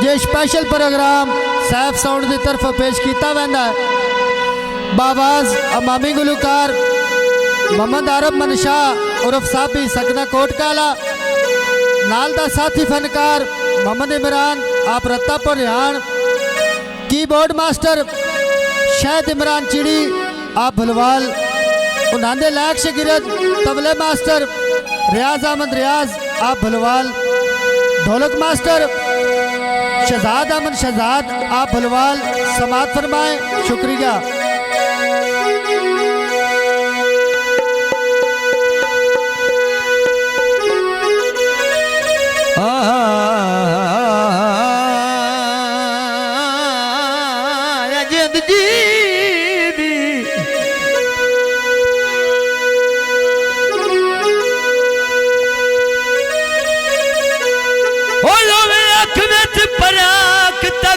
जे special programme Saif sound की तरफ पेश किया वैंदा है। बाबाज अमामी गुलूकार मोहम्मद आरब मनशा उर्फ साबी सकना कोटकाला नाल दा साथी फनकार मोहम्मद इमरान आप रत्तापुर रिहान। कीबोर्ड मास्टर शायद इमरान चिड़ी आप भलवाल। उन्होंने लायक शगिरद तबले मास्टर रियाज अहमद रियाज आप भलवाल। ढोलक मास्टर शहजाद अहमद शहजाद आप भलवाल। समात फरमाए, शुक्रिया।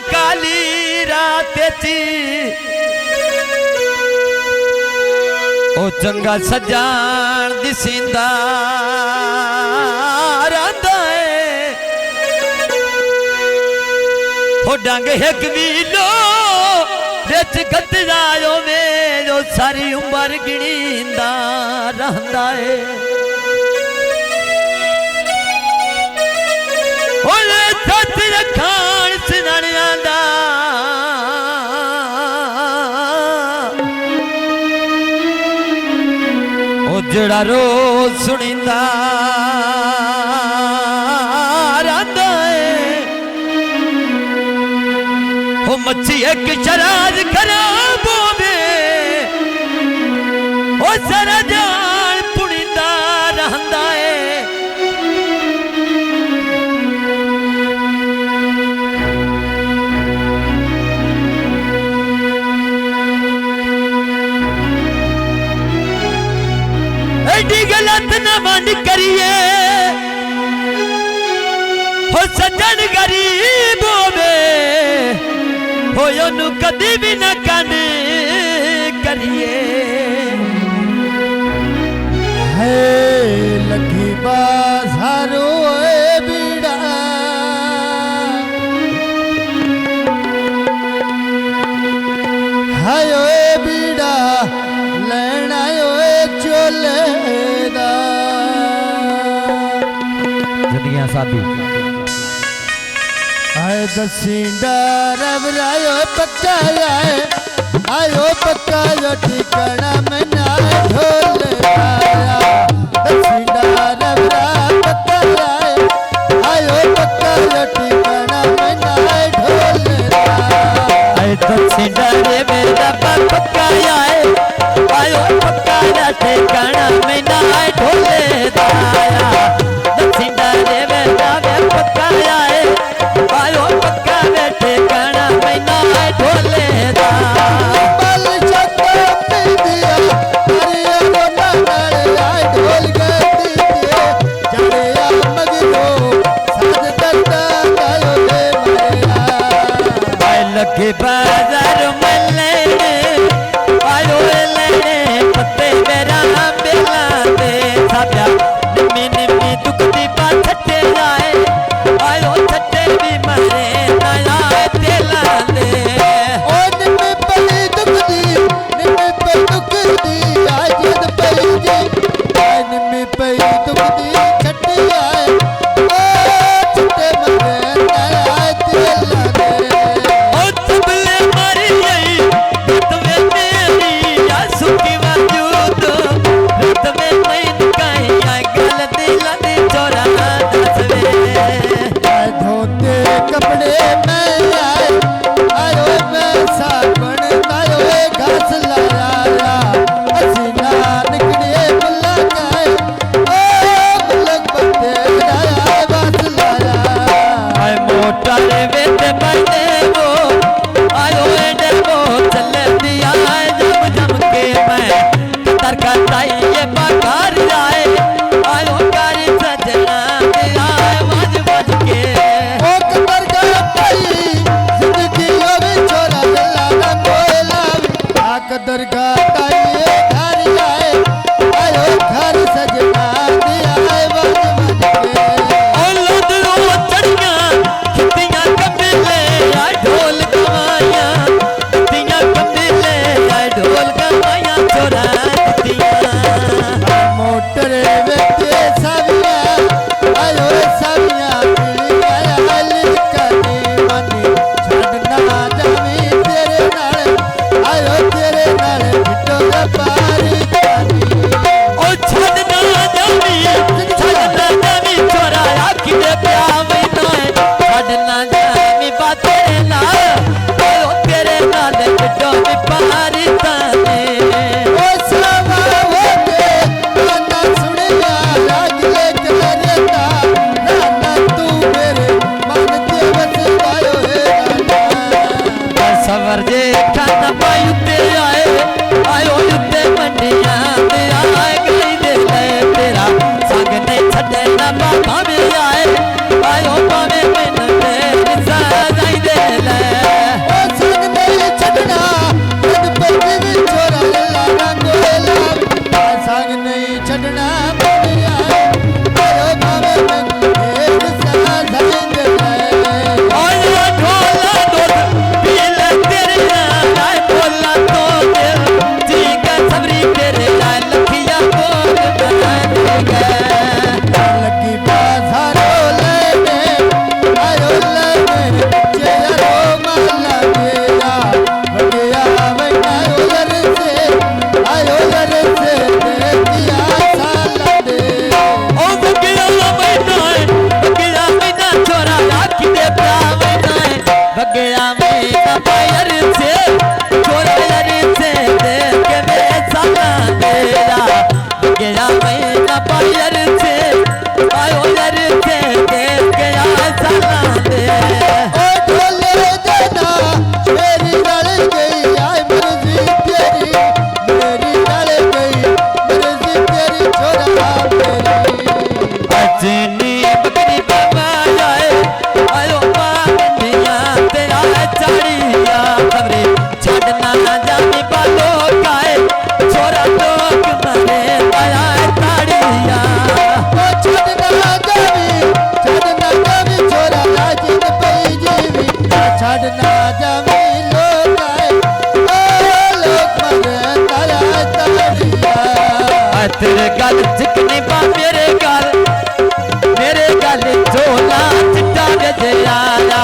काली रात ओ चंगा सजान दिसींदा रहंदा है। हो डंग हिक वीलो रिच गतरायो में जो सारी उम्र गिणींदा रहंदा है। सच रखान सिनानिया दा ओ जड़ा रोज सुनिंदा रहंदा है। ओ मच्छी एक शराज खराब होवे ओ सारा जान पुनिंदा रहंदा है। गलत न मन करिए हो सजन गरीब होवे हो ओनू कदी भी न कन करिए। है लगी बाजारो बीड़ा हायो बीड़ा लेना चोले साबी आए दसींदा रवरायो पक्का आयो पक्का जो ठिकाना में ना ढोल आया। दसींदा रवरा पक्का आयो पक्का जो ठिकाना में ना ढोल आए। दसींदा रे मेरा पक्का आयो पक्का जो ठिकाना में ना ढोल आया। दसींदा रे पक्का आयो पक्का बैठे काना मैना ढोले दा। बल चक्का में दिया हरिया रोना आए ढोल गई दिए जड़िया मगरो साज दत्ता गायो दे मरिया। आए लगे बाजार में लेने आयो लेने पत्ते मेरा बेला दे साब्या निम्मी निम्मी दुख दी बात छटे जाए आयो छटे भी मरे नया तेला दे। ओ निम्मी पई दुख दी आज पई जी आए निम्मी पई दुख दी छटी आए ओ छटे मरे नया तेला दे। ओ तबले मारे तेरे गल चिकनी पा मेरे गल झोला चिट्टा बेजे आया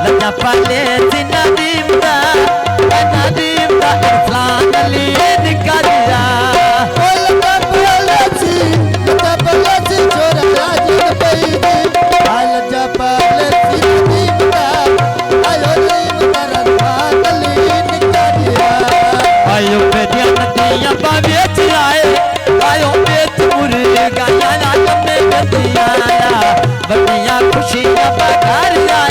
लगा पाले जिना दीमदा इरफान अली निकालिया आयो बेटिया नदियां पा बेच आए आयो बेच मुर्गा गाया ना कमे बेटिया बड़िया खुशियां पा घर आए